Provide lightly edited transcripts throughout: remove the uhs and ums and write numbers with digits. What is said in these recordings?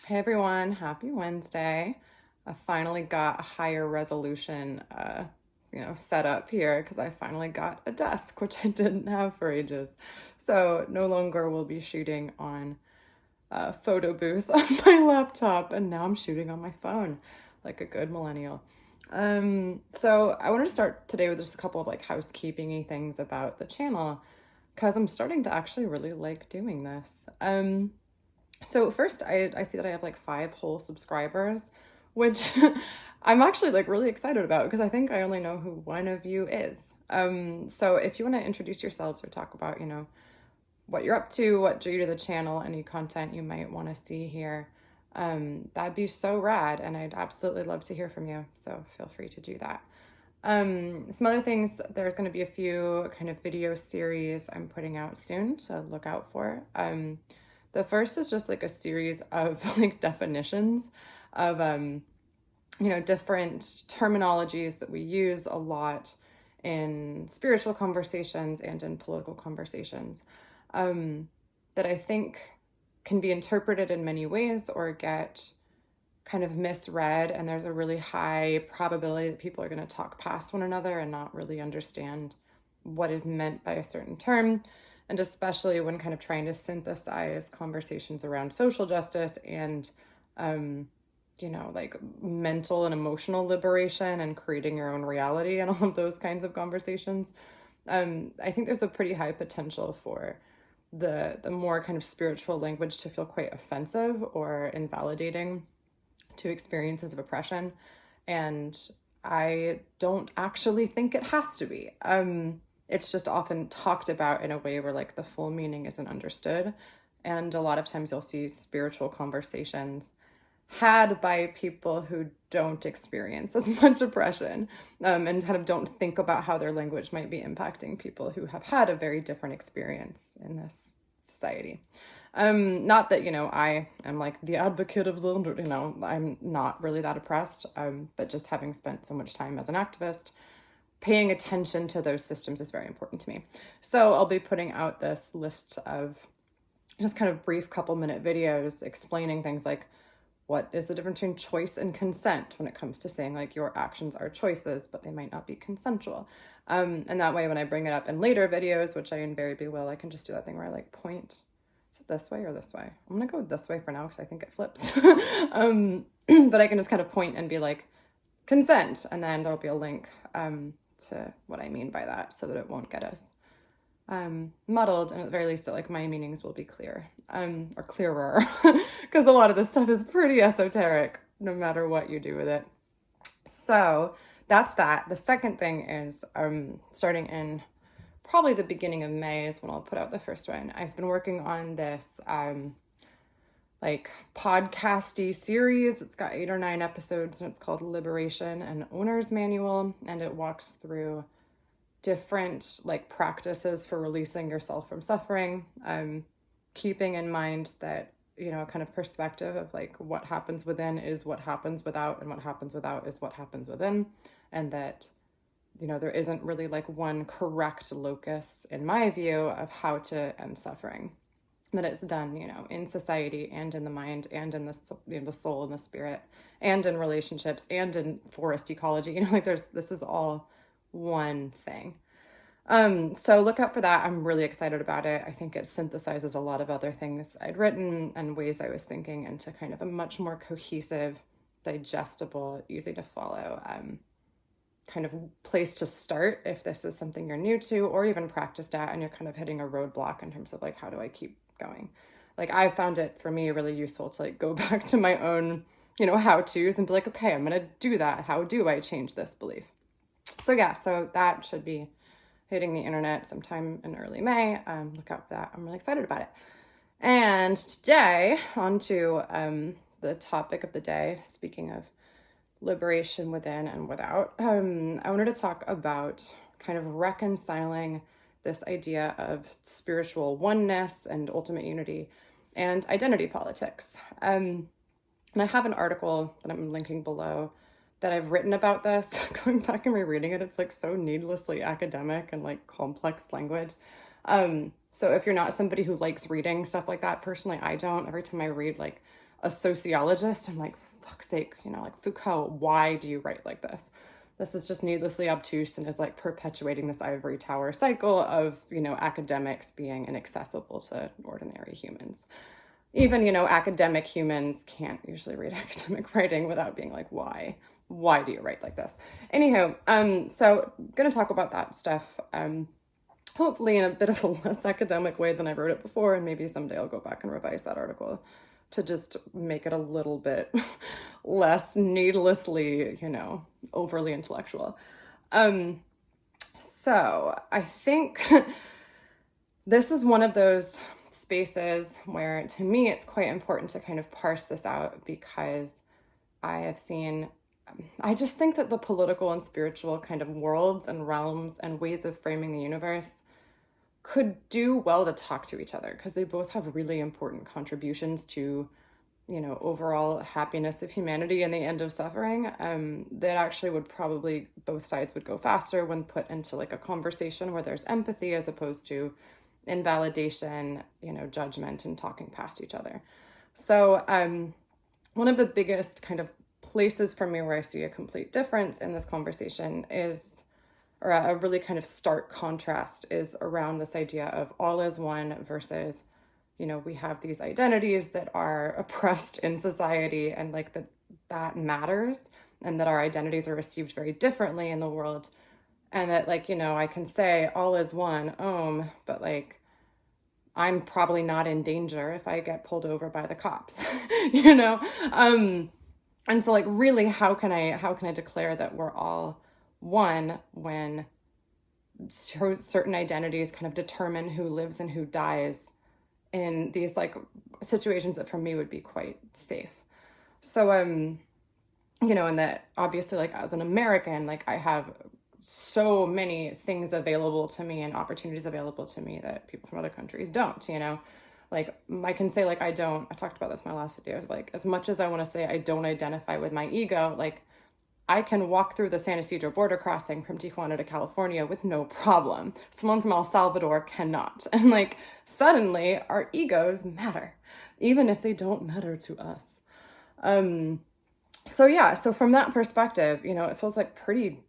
Hey everyone, happy Wednesday. I finally got a higher resolution, set up here because I finally got a desk, which I didn't have for ages. So no longer will be shooting on a photo booth on my laptop, and now I'm shooting on my phone like a good millennial. So I wanted to start today with just a couple of like housekeeping-y things about the channel because I'm starting to actually really like doing this. So first, I see that I have like 5 whole subscribers, which I'm actually like really excited about because I think I only know who one of you is. So if you want to introduce yourselves or talk about, what you're up to, what drew you to the channel, any content you might want to see here, that'd be so rad, and I'd absolutely love to hear from you. So feel free to do that. Some other things, there's going to be a few kind of video series I'm putting out soon, so look out for. The first is just like a series of like definitions of different terminologies that we use a lot in spiritual conversations and in political conversations, that I think can be interpreted in many ways or get kind of misread, and there's a really high probability that people are going to talk past one another and not really understand what is meant by a certain term. And especially when kind of trying to synthesize conversations around social justice and like mental and emotional liberation and creating your own reality and all of those kinds of conversations. I think there's a pretty high potential for the more kind of spiritual language to feel quite offensive or invalidating to experiences of oppression. And I don't actually think it has to be. It's just often talked about in a way where like the full meaning isn't understood. And a lot of times you'll see spiritual conversations had by people who don't experience as much oppression, and kind of don't think about how their language might be impacting people who have had a very different experience in this society. Not that, I am like the advocate of the, I'm not really that oppressed, but just having spent so much time as an activist, paying attention to those systems is very important to me. So I'll be putting out this list of just kind of brief couple-minute videos explaining things like what is the difference between choice and consent when it comes to saying like your actions are choices, but they might not be consensual. And that way, when I bring it up in later videos, which I invariably will, I can just do that thing where I like point, is it this way or this way? I'm gonna go this way for now because I think it flips. But I can just kind of point and be like, consent, and then there'll be a link to what I mean by that so that it won't get us muddled, and at the very least that like my meanings will be clear, or clearer, because a lot of this stuff is pretty esoteric no matter what you do with it. So that's that. The second thing is starting in probably the beginning of May is when I'll put out the first one. I've been working on this like podcasty series. It's got 8 or 9 episodes, and it's called Liberation and Owner's Manual, and it walks through different like practices for releasing yourself from suffering, keeping in mind that kind of perspective of like what happens within is what happens without, and what happens without is what happens within, and that there isn't really like one correct locus in my view of how to end suffering, that it's done in society and in the mind and in the soul and the spirit and in relationships and in forest ecology, like this is all one thing. So look out for that. I'm really excited about it. I think it synthesizes a lot of other things I'd written and ways I was thinking into kind of a much more cohesive, digestible, easy to follow, kind of place to start if this is something you're new to or even practiced at and you're kind of hitting a roadblock in terms of like, how do I keep going? Like I found it for me really useful to like go back to my own, how-tos and be like, okay, I'm going to do that. How do I change this belief? So yeah, so that should be hitting the internet sometime in early May. Look out for that. I'm really excited about it. And today, on to the topic of the day, speaking of liberation within and without, I wanted to talk about kind of reconciling this idea of spiritual oneness and ultimate unity and identity politics. And I have an article that I'm linking below that I've written about this. Going back and rereading it, it's like so needlessly academic and like complex language. So if you're not somebody who likes reading stuff like that, personally, I don't. Every time I read like a sociologist, I'm like, fuck's sake, you know, like, Foucault, why do you write like this? This is just needlessly obtuse and is like perpetuating this ivory tower cycle of, you know, academics being inaccessible to ordinary humans. Even, you know, academic humans can't usually read academic writing without being like, why? Why do you write like this? Anywho, so I'm gonna talk about that stuff, hopefully in a bit of a less academic way than I wrote it before, and maybe someday I'll go back and revise that article to just make it a little bit less needlessly, you know, overly intellectual. So I think this is one of those spaces where, to me, it's quite important to kind of parse this out, because I just think that the political and spiritual kind of worlds and realms and ways of framing the universe could do well to talk to each other, because they both have really important contributions to, you know, overall happiness of humanity and the end of suffering. That actually would probably, both sides would go faster when put into like a conversation where there's empathy as opposed to invalidation, you know, judgment and talking past each other. So one of the biggest kind of places for me where I see a complete difference in this conversation is, or a really kind of stark contrast, is around this idea of all is one versus, you know, we have these identities that are oppressed in society, and like that matters, and that our identities are received very differently in the world. And that, like, you know, I can say all is one, but like, I'm probably not in danger if I get pulled over by the cops, you know? And so like, really, how can I declare that we're all one when certain identities kind of determine who lives and who dies in these like situations that for me would be quite safe. So, you know, and that obviously, like, as an American, like, I have so many things available to me and opportunities available to me that people from other countries don't, you know? Like, I can say, like, I talked about this in my last video, like, as much as I want to say I don't identify with my ego, like, I can walk through the San Ysidro border crossing from Tijuana to California with no problem. Someone from El Salvador cannot. And like, suddenly our egos matter, even if they don't matter to us. So yeah, so from that perspective, you know, it feels like pretty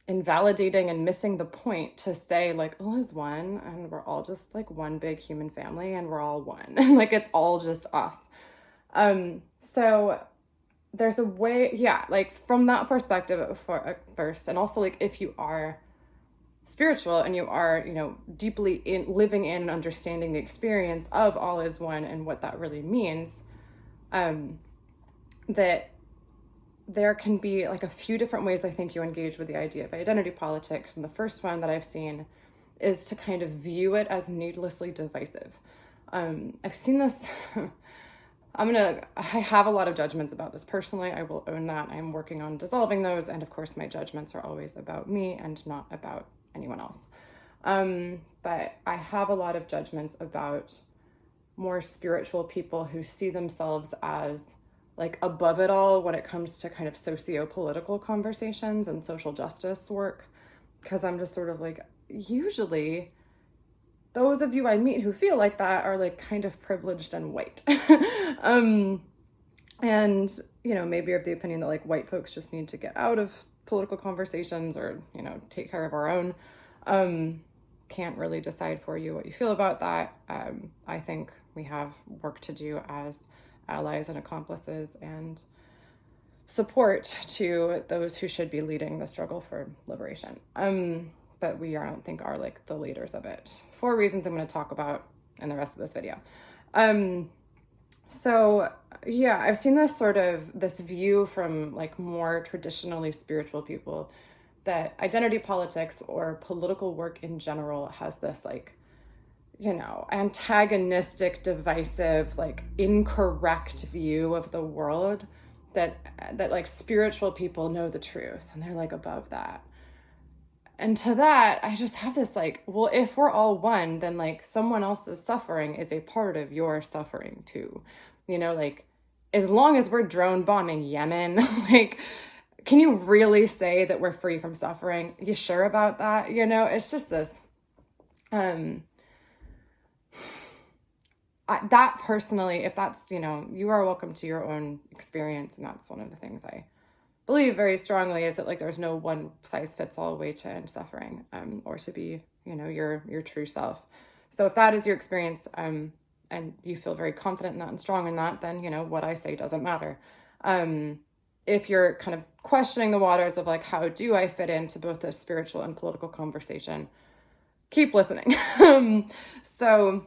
invalidating and missing the point to say like, all is one and we're all just like one big human family and we're all one. And like, it's all just us. So there's a way, yeah, like from that perspective first, and also like if you are spiritual and you are, you know, deeply living in and understanding the experience of all is one and what that really means, that there can be like a few different ways I think you engage with the idea of identity politics. And the first one that I've seen is to kind of view it as needlessly divisive. I've seen this I have a lot of judgments about this personally. I will own that. I'm working on dissolving those. And of course, my judgments are always about me and not about anyone else. But I have a lot of judgments about more spiritual people who see themselves as like above it all when it comes to kind of socio-political conversations and social justice work. Because I'm just sort of like, usually those of you I meet who feel like that are like kind of privileged and white. And, you know, maybe of the opinion that like white folks just need to get out of political conversations or, you know, take care of our own. Can't really decide for you what you feel about that. I think we have work to do as allies and accomplices and support to those who should be leading the struggle for liberation. But we I don't think are like the leaders of it, for reasons I'm going to talk about in the rest of this video. So yeah, I've seen this view from like more traditionally spiritual people that identity politics or political work in general has this like, you know, antagonistic, divisive, like incorrect view of the world, that like spiritual people know the truth and they're like above that. And to that, I just have this like, well, if we're all one, then like someone else's suffering is a part of your suffering too. You know, like as long as we're drone bombing Yemen, like, can you really say that we're free from suffering? You sure about that? You know, it's just this, that personally, if that's, you are welcome to your own experience. And that's one of the things I believe very strongly, is that like there's no one size fits all way to end suffering, or to be, your true self. So if that is your experience, and you feel very confident in that and strong in that, then, what I say doesn't matter. If you're kind of questioning the waters of like, how do I fit into both the spiritual and political conversation, keep listening. So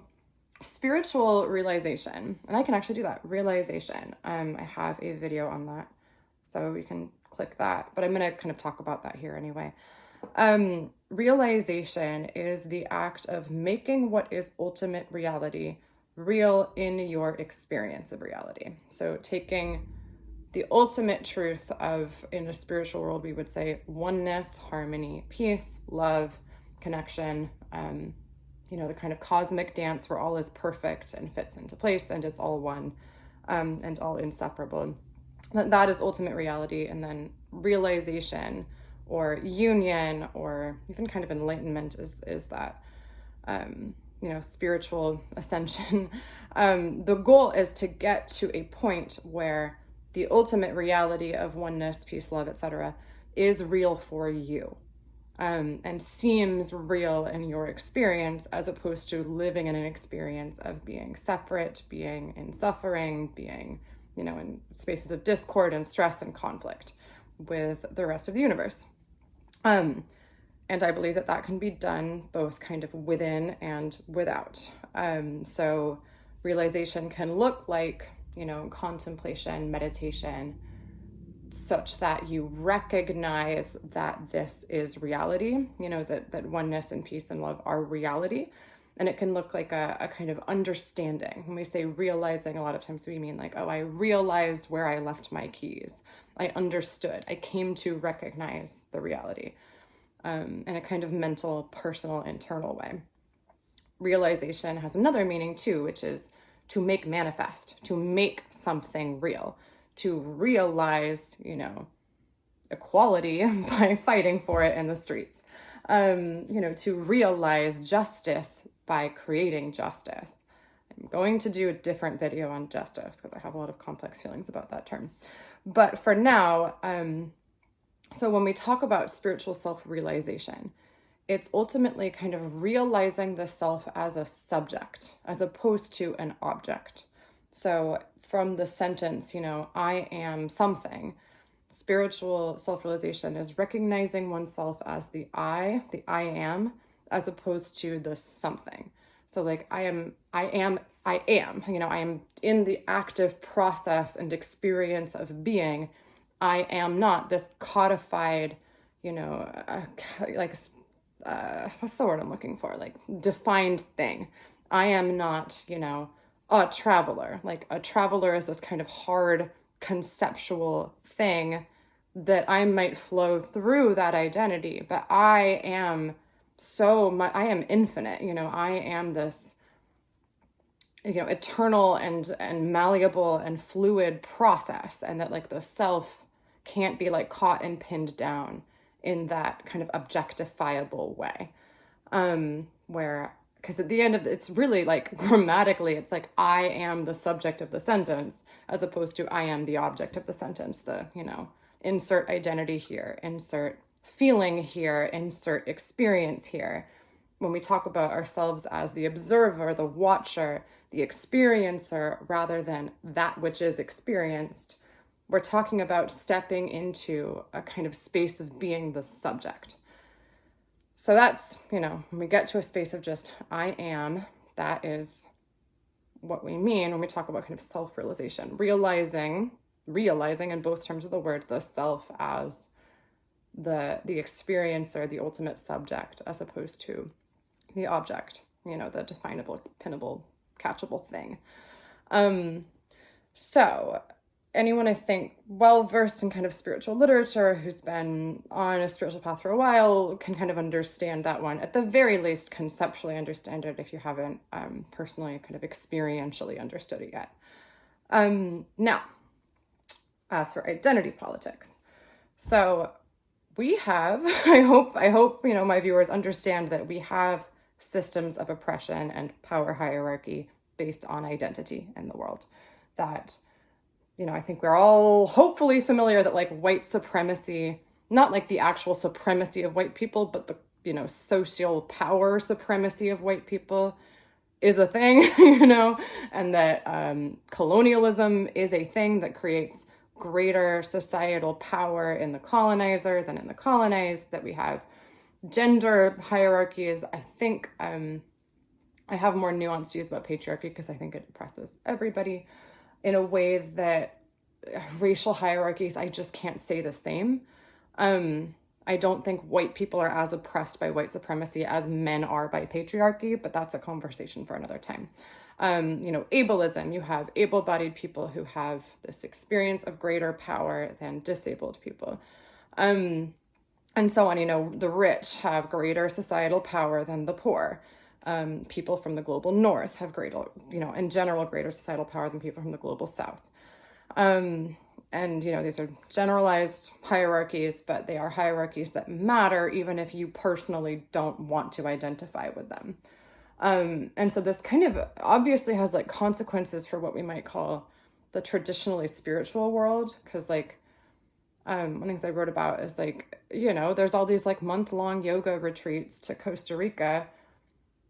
spiritual realization, and I can actually do that, realization. I have a video on that, so we can click that, but I'm going to kind of talk about that here anyway. Realization is the act of making what is ultimate reality real in your experience of reality. So taking the ultimate truth of, in a spiritual world, we would say oneness, harmony, peace, love, connection, the kind of cosmic dance where all is perfect and fits into place and it's all one, and all inseparable. That is ultimate reality. And then realization or union or even kind of enlightenment is that, spiritual ascension. The goal is to get to a point where the ultimate reality of oneness, peace, love, etc. is real for you, and seems real in your experience, as opposed to living in an experience of being separate, being in suffering, being, in spaces of discord and stress and conflict with the rest of the universe. And I believe that can be done both kind of within and without. So realization can look like, contemplation, meditation, such that you recognize that this is reality, that oneness and peace and love are reality. And it can look like a kind of understanding. When we say realizing, a lot of times we mean like, oh, I realized where I left my keys. I understood. I came to recognize the reality, in a kind of mental, personal, internal way. Realization has another meaning too, which is to make manifest, to make something real, to realize, equality by fighting for it in the streets, to realize justice by creating justice. I'm going to do a different video on justice because I have a lot of complex feelings about that term. But for now, so when we talk about spiritual self-realization, it's ultimately kind of realizing the self as a subject, as opposed to an object. So from the sentence, I am something, spiritual self-realization is recognizing oneself as the I am, as opposed to the something. So like I am, I am in the active process and experience of being. I am not this codified, what's the word I'm looking for? Like defined thing. I am not, a traveler. Like a traveler is this kind of hard conceptual thing that I might flow through that identity, but I am I am infinite, I am this, eternal and malleable and fluid process, and that like the self can't be like caught and pinned down in that kind of objectifiable way. Because at the end of it's really like grammatically, it's like I am the subject of the sentence, as opposed to I am the object of the sentence. The, insert identity here, insert feeling here, insert experience here. When we talk about ourselves as the observer, the watcher, the experiencer, rather than that which is experienced, we're talking about stepping into a kind of space of being the subject. So that's, when we get to a space of just I am, that is what we mean when we talk about kind of self-realization, realizing in both terms of the word, the self as the experiencer, the ultimate subject, as opposed to the object, the definable, pinnable, catchable thing. So anyone I think well-versed in kind of spiritual literature, who's been on a spiritual path for a while, can kind of understand that one. At the very least, conceptually understand it if you haven't personally kind of experientially understood it yet. Now, as for identity politics. So we have, I hope, my viewers understand that we have systems of oppression and power hierarchy based on identity in the world. That, I think we're all hopefully familiar that like white supremacy, not like the actual supremacy of white people, but the, social power supremacy of white people is a thing, and that colonialism is a thing that creates greater societal power in the colonizer than in the colonized, that we have gender hierarchies. I think I have more nuanced views about patriarchy because I think it oppresses everybody in a way that racial hierarchies, I just can't say the same. I don't think white people are as oppressed by white supremacy as men are by patriarchy, but that's a conversation for another time. Ableism, you have able-bodied people who have this experience of greater power than disabled people. And so on, the rich have greater societal power than the poor. People from the global north have greater, in general, greater societal power than people from the global south. And, these are generalized hierarchies, but they are hierarchies that matter even if you personally don't want to identify with them. And so this kind of obviously has like consequences for what we might call the traditionally spiritual world. Because like, one of the things I wrote about is like, there's all these like month-long yoga retreats to Costa Rica,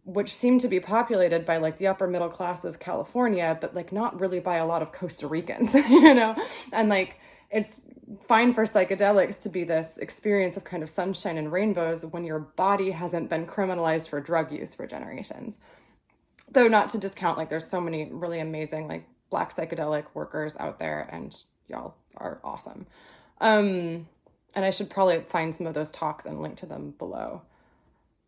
which seem to be populated by like the upper middle class of California, but like not really by a lot of Costa Ricans, and like it's fine for psychedelics to be this experience of kind of sunshine and rainbows when your body hasn't been criminalized for drug use for generations. Though not to discount, like there's so many really amazing like Black psychedelic workers out there, and y'all are awesome. And I should probably find some of those talks and link to them below.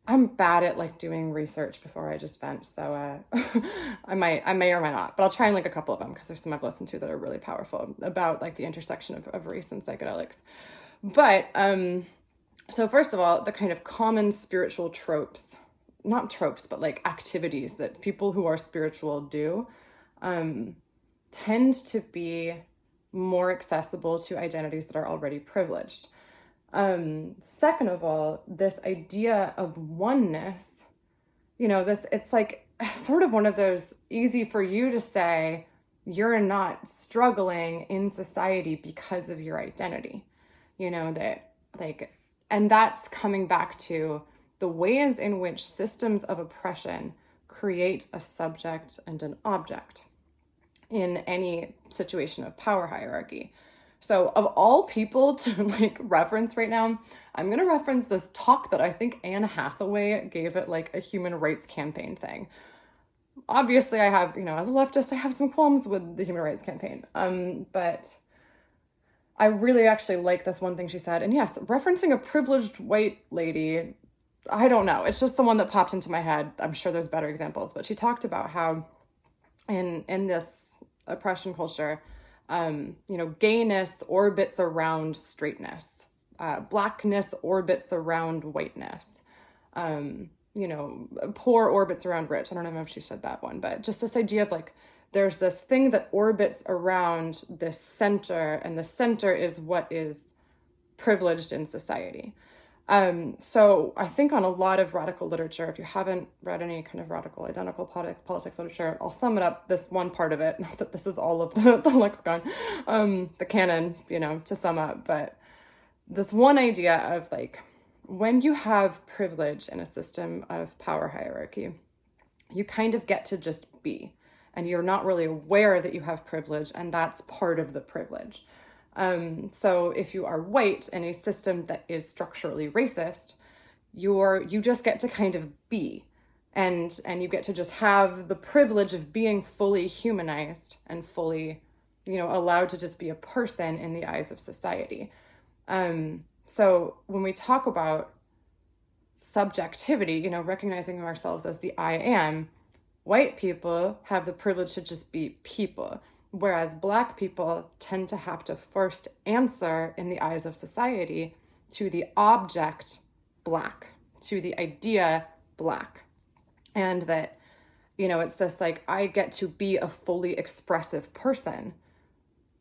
I'm bad at like doing research before I just vent, so I may or might not, but I'll try and link a couple of them because there's some I've listened to that are really powerful about like the intersection of race and psychedelics. But so first of all, the kind of common spiritual tropes, not tropes, but like activities that people who are spiritual do, tend to be more accessible to identities that are already privileged. Second of all, this idea of oneness, it's like sort of one of those easy for you to say, you're not struggling in society because of your identity, that like, and that's coming back to the ways in which systems of oppression create a subject and an object in any situation of power hierarchy. So of all people to like reference right now, I'm going to reference this talk that I think Anne Hathaway gave at like a human rights campaign thing. Obviously I have, as a leftist, I have some qualms with the human rights campaign. But I really actually like this one thing she said. And yes, referencing a privileged white lady, I don't know. It's just the one that popped into my head. I'm sure there's better examples, but she talked about how in this oppression culture, gayness orbits around straightness, blackness orbits around whiteness, poor orbits around rich. I don't know if she said that one, but just this idea of like, there's this thing that orbits around this center, and the center is what is privileged in society. So I think on a lot of radical literature, if you haven't read any kind of radical identical politics literature, I'll sum it up, this one part of it, not that this is all of the lexicon, the canon, to sum up, but this one idea of like, when you have privilege in a system of power hierarchy, you kind of get to just be, and you're not really aware that you have privilege, and that's part of the privilege. So if you are white in a system that is structurally racist, you just get to kind of be, and you get to just have the privilege of being fully humanized and fully, allowed to just be a person in the eyes of society. So when we talk about subjectivity, recognizing ourselves as the I am, white people have the privilege to just be people. Whereas Black people tend to have to first answer in the eyes of society to the object Black, to the idea Black. And that, it's this like, I get to be a fully expressive person,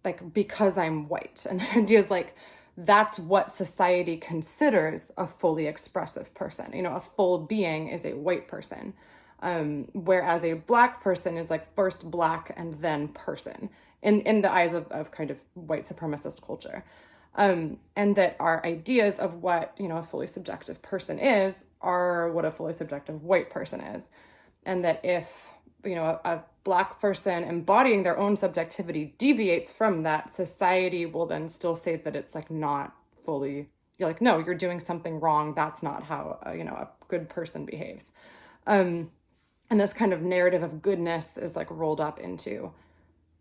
like because I'm white. And the idea is like, that's what society considers a fully expressive person. A full being is a white person. Whereas a Black person is like first Black and then person in the eyes of kind of white supremacist culture. And that our ideas of what, a fully subjective person is are what a fully subjective white person is. And that if, a Black person embodying their own subjectivity deviates from that, society will then still say that it's like not fully, you're like, no, you're doing something wrong. That's not how, a good person behaves. And this kind of narrative of goodness is like rolled up into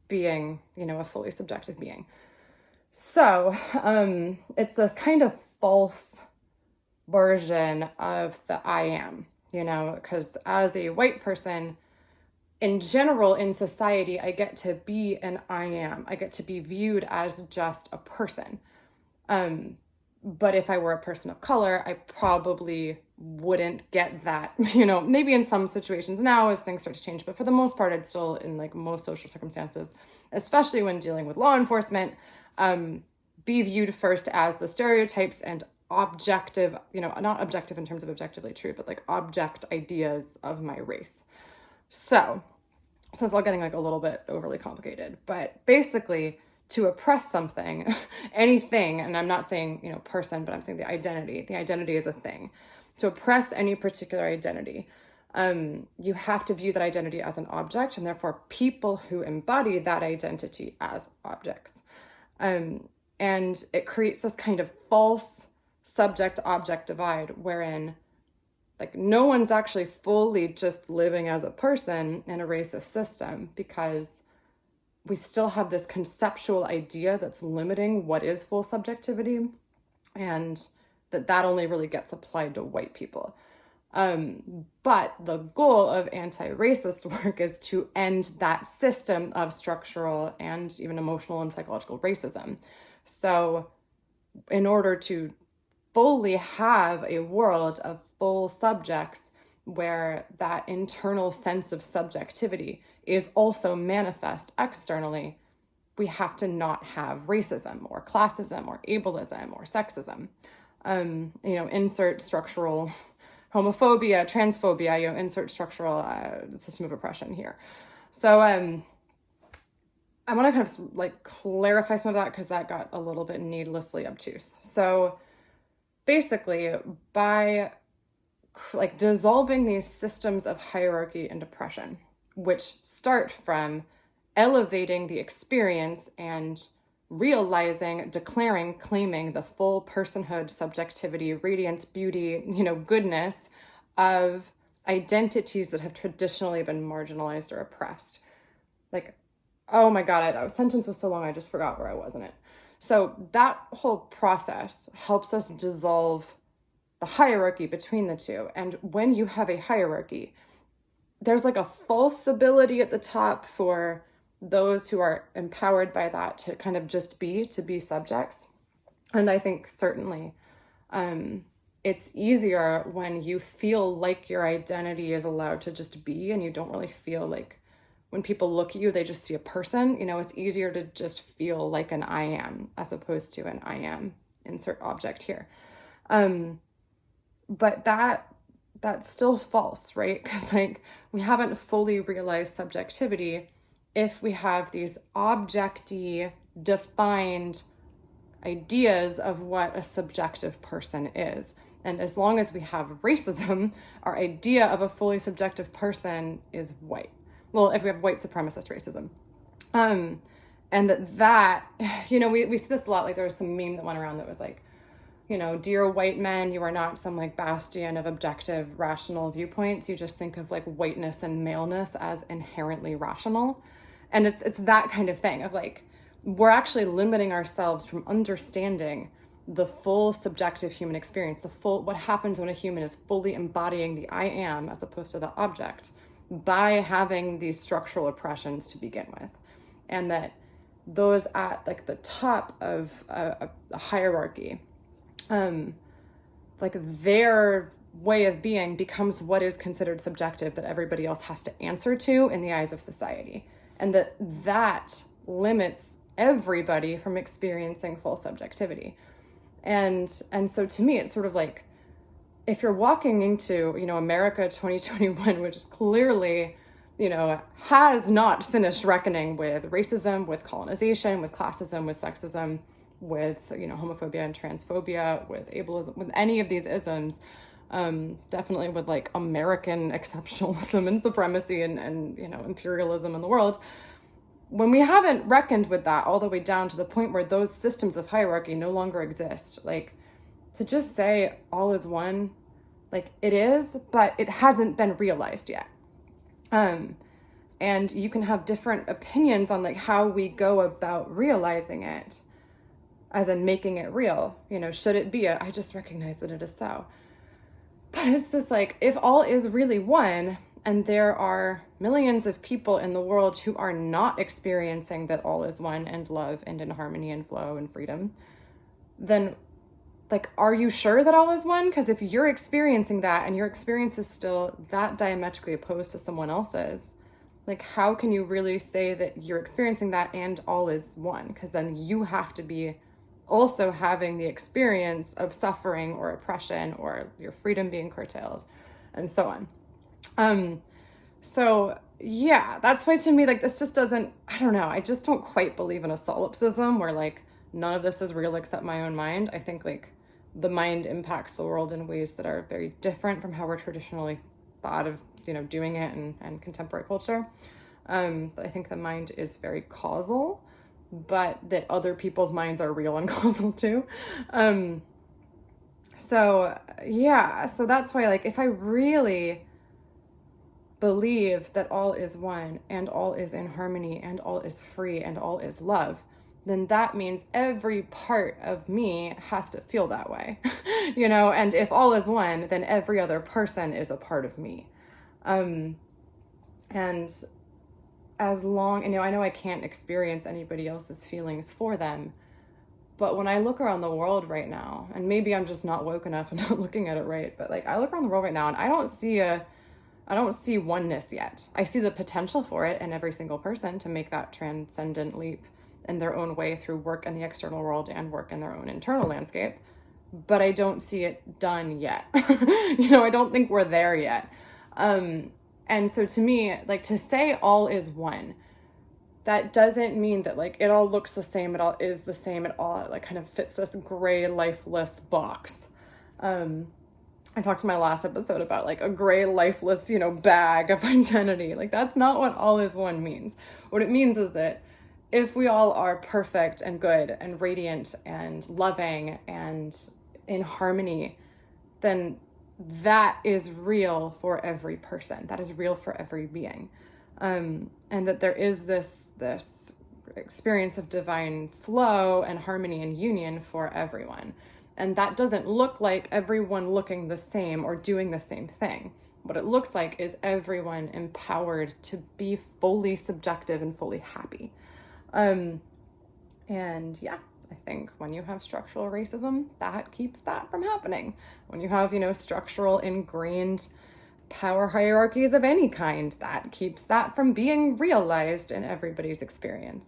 being, a fully subjective being. So it's this kind of false version of the I am, because as a white person, in general, in society, I get to be an I am. I get to be viewed as just a person. But if I were a person of color, I probably wouldn't get that, maybe in some situations now as things start to change, but for the most part, I'd still, in like most social circumstances, especially when dealing with law enforcement, be viewed first as the stereotypes and objective, not objective in terms of objectively true, but like object ideas of my race. So it's all getting like a little bit overly complicated, but basically to oppress something, anything, and I'm not saying, person, but I'm saying the identity is a thing. To oppress any particular identity, you have to view that identity as an object, and therefore people who embody that identity as objects. And it creates this kind of false subject-object divide wherein like no one's actually fully just living as a person in a racist system, because we still have this conceptual idea that's limiting what is full subjectivity, and that only really gets applied to white people. But the goal of anti-racist work is to end that system of structural and even emotional and psychological racism. So in order to fully have a world of full subjects where that internal sense of subjectivity is also manifest externally, we have to not have racism or classism or ableism or sexism. Insert structural homophobia, transphobia, insert structural system of oppression here. So I want to kind of like clarify some of that because that got a little bit needlessly obtuse. So basically, by like dissolving these systems of hierarchy and oppression, which start from elevating the experience and realizing, declaring, claiming the full personhood, subjectivity, radiance, beauty, goodness of identities that have traditionally been marginalized or oppressed. Like, oh my God, that sentence was so long, I just forgot where I was in it. So that whole process helps us dissolve the hierarchy between the two. And when you have a hierarchy, there's like a false ability at the top for those who are empowered by that to kind of just be subjects. And I think certainly it's easier when you feel like your identity is allowed to just be, and you don't really feel like when people look at you, they just see a person. It's easier to just feel like an I am as opposed to an I am, insert object here. But that's still false, right? Because like we haven't fully realized subjectivity if we have these objecty defined ideas of what a subjective person is. And as long as we have racism, our idea of a fully subjective person is white. Well, if we have white supremacist racism. And that we see this a lot. Like there was some meme that went around that was like, dear white men, you are not some like bastion of objective, rational viewpoints. You just think of like whiteness and maleness as inherently rational. And it's that kind of thing of like, we're actually limiting ourselves from understanding the full subjective human experience, what happens when a human is fully embodying the I am as opposed to the object by having these structural oppressions to begin with. And that those at like the top of a hierarchy, like their way of being becomes what is considered subjective that everybody else has to answer to in the eyes of society. And that limits everybody from experiencing full subjectivity. And so to me, it's sort of like if you're walking into, America 2021, which is clearly, has not finished reckoning with racism, with colonization, with classism, with sexism, with, homophobia and transphobia, with ableism, with any of these isms, definitely with like American exceptionalism and supremacy and imperialism in the world. When we haven't reckoned with that all the way down to the point where those systems of hierarchy no longer exist, like, to just say all is one, like, it is, but it hasn't been realized yet. And you can have different opinions on like how we go about realizing it, as in making it real. Should it be I just recognize that it is so. But it's just like, if all is really one, and there are millions of people in the world who are not experiencing that all is one and love and in harmony and flow and freedom, then like, are you sure that all is one? Because if you're experiencing that and your experience is still that diametrically opposed to someone else's, like, how can you really say that you're experiencing that and all is one? Because then you have to be also having the experience of suffering or oppression or your freedom being curtailed and so on. So yeah, that's why to me, like, this just doesn't, I don't know, I just don't quite believe in a solipsism where like none of this is real except my own mind. I think like the mind impacts the world in ways that are very different from how we're traditionally thought of, doing it and contemporary culture. But I think the mind is very causal, but that other people's minds are real and causal too. So yeah, so that's why, like, if I really believe that all is one and all is in harmony and all is free and all is love, then that means every part of me has to feel that way, and if all is one, then every other person is a part of me. And as long, I know I can't experience anybody else's feelings for them, but when I look around the world right now, and maybe I'm just not woke enough and not looking at it right, but like, I look around the world right now and I don't see oneness yet. I see the potential for it in every single person to make that transcendent leap in their own way through work in the external world and work in their own internal landscape, but I don't see it done yet. I don't think we're there yet. And so to me, like, to say all is one, that doesn't mean that like it all looks the same, it all is the same, it all like kind of fits this gray lifeless box. I talked in my last episode about like a gray lifeless, bag of identity. Like, that's not what all is one means. What it means is that if we all are perfect and good and radiant and loving and in harmony, then that is real for every person. That is real for every being. And that there is this experience of divine flow and harmony and union for everyone. And that doesn't look like everyone looking the same or doing the same thing. What it looks like is everyone empowered to be fully subjective and fully happy. And yeah, I think when you have structural racism, that keeps that from happening. When you have, structural ingrained power hierarchies of any kind, that keeps that from being realized in everybody's experience.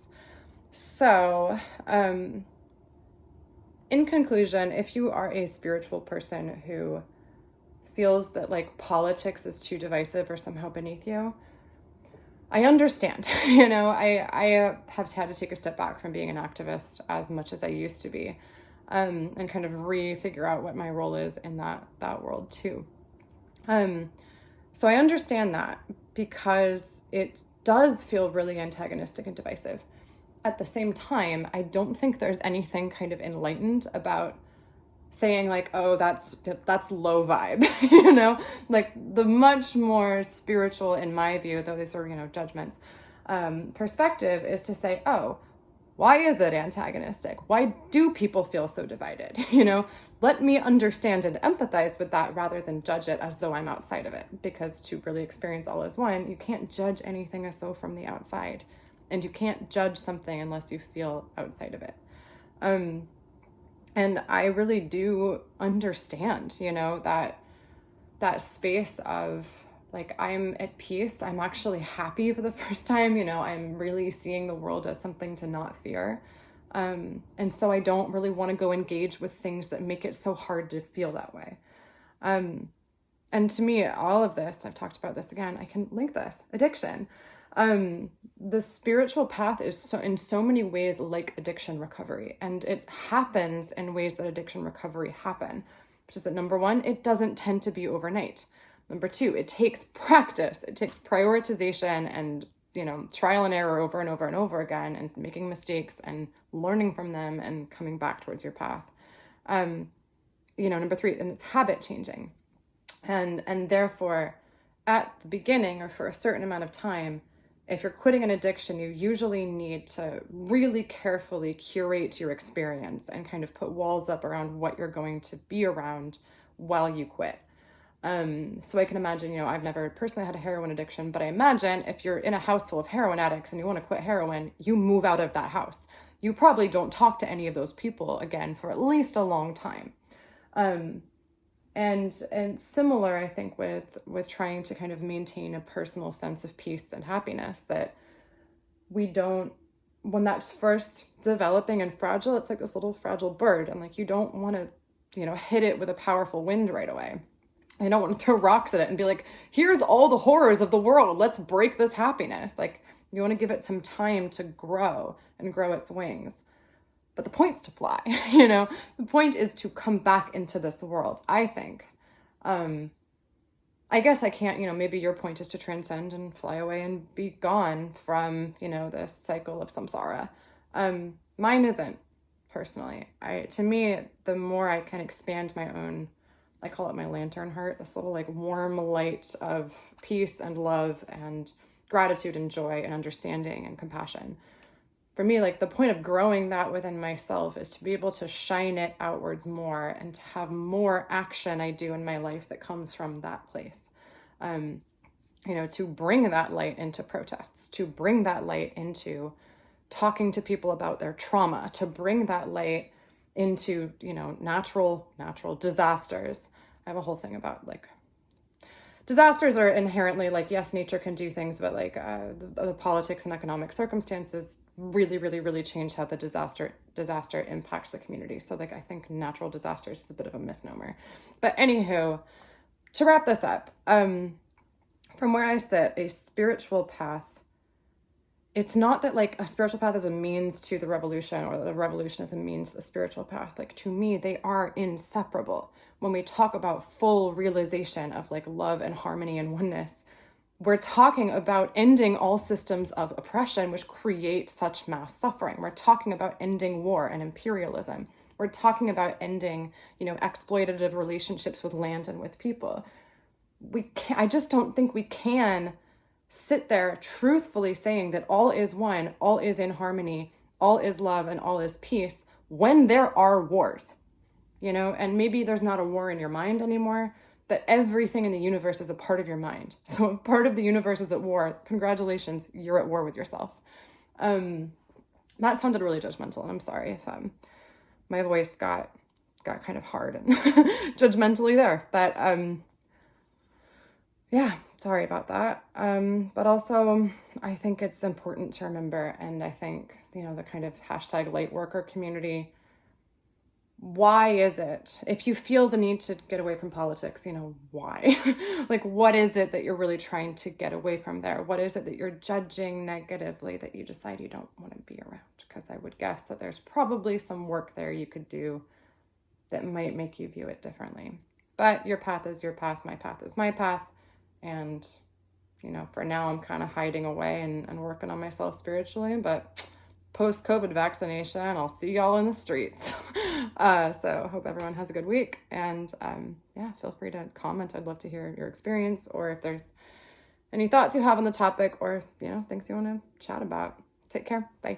So, in conclusion, if you are a spiritual person who feels that like politics is too divisive or somehow beneath you, I understand. I have had to take a step back from being an activist as much as I used to be, and kind of figure out what my role is in that world too. So I understand that because it does feel really antagonistic and divisive. At the same time, I don't think there's anything kind of enlightened about saying like, oh, that's low vibe, like the much more spiritual, in my view, though these are, judgments, perspective is to say, oh, why is it antagonistic? Why do people feel so divided? Let me understand and empathize with that rather than judge it as though I'm outside of it. Because to really experience all as one, you can't judge anything as though from the outside. And you can't judge something unless you feel outside of it. And I really do understand, that space of like, I'm at peace. I'm actually happy for the first time. I'm really seeing the world as something to not fear. And so I don't really want to go engage with things that make it so hard to feel that way. And to me, all of this, I've talked about this again, I can link this, addiction. The spiritual path is in so many ways like addiction recovery, and it happens in ways that addiction recovery happen, which is that number one, it doesn't tend to be overnight. Number two, it takes practice, it takes prioritization and, trial and error over and over and over again, and making mistakes and learning from them and coming back towards your path. Number three, and it's habit changing. And therefore, at the beginning or for a certain amount of time, if you're quitting an addiction, you usually need to really carefully curate your experience and kind of put walls up around what you're going to be around while you quit. So I can imagine, I've never personally had a heroin addiction, but I imagine if you're in a house full of heroin addicts and you want to quit heroin, you move out of that house. You probably don't talk to any of those people again for at least a long time. And similar, I think, with trying to kind of maintain a personal sense of peace and happiness, that we don't, when that's first developing and fragile, it's like this little fragile bird, and like you don't want to, hit it with a powerful wind right away. I don't want to throw rocks at it and be like, here's all the horrors of the world, let's break this happiness. Like, you want to give it some time to grow and grow its wings. But the point's to fly, the point is to come back into this world, I think. I guess I can't, maybe your point is to transcend and fly away and be gone from, this cycle of samsara. Mine isn't, personally. To me, the more I can expand my own, I call it my lantern heart, this little like warm light of peace and love and gratitude and joy and understanding and compassion. For me, like the point of growing that within myself is to be able to shine it outwards more and to have more action I do in my life that comes from that place. To bring that light into protests, to bring that light into talking to people about their trauma, to bring that light into, natural disasters. I have a whole thing about like disasters are inherently like, yes, nature can do things, but like the politics and economic circumstances really, really, really change how the disaster impacts the community. So like, I think natural disasters is a bit of a misnomer. But anywho, to wrap this up, from where I sit, a spiritual path, it's not that like a spiritual path is a means to the revolution or the revolution is a means to the spiritual path. Like to me, they are inseparable. When we talk about full realization of like love and harmony and oneness, we're talking about ending all systems of oppression, which create such mass suffering. We're talking about ending war and imperialism. We're talking about ending, exploitative relationships with land and with people. I just don't think we can sit there truthfully saying that all is one, all is in harmony, all is love, and all is peace when there are wars, and maybe there's not a war in your mind anymore, but everything in the universe is a part of your mind. So if part of the universe is at war, congratulations, you're at war with yourself. That sounded really judgmental, and I'm sorry if my voice got kind of hard and judgmentally there, but yeah, sorry about that. But also, I think it's important to remember, and I think, the kind of hashtag light worker community, why is it, if you feel the need to get away from politics, why? Like, what is it that you're really trying to get away from there? What is it that you're judging negatively that you decide you don't want to be around? Because I would guess that there's probably some work there you could do that might make you view it differently. But your path is your path, my path is my path. And, for now I'm kind of hiding away and working on myself spiritually, but post-COVID vaccination, I'll see y'all in the streets. So hope everyone has a good week. And feel free to comment. I'd love to hear your experience, or if there's any thoughts you have on the topic, or, things you want to chat about. Take care. Bye.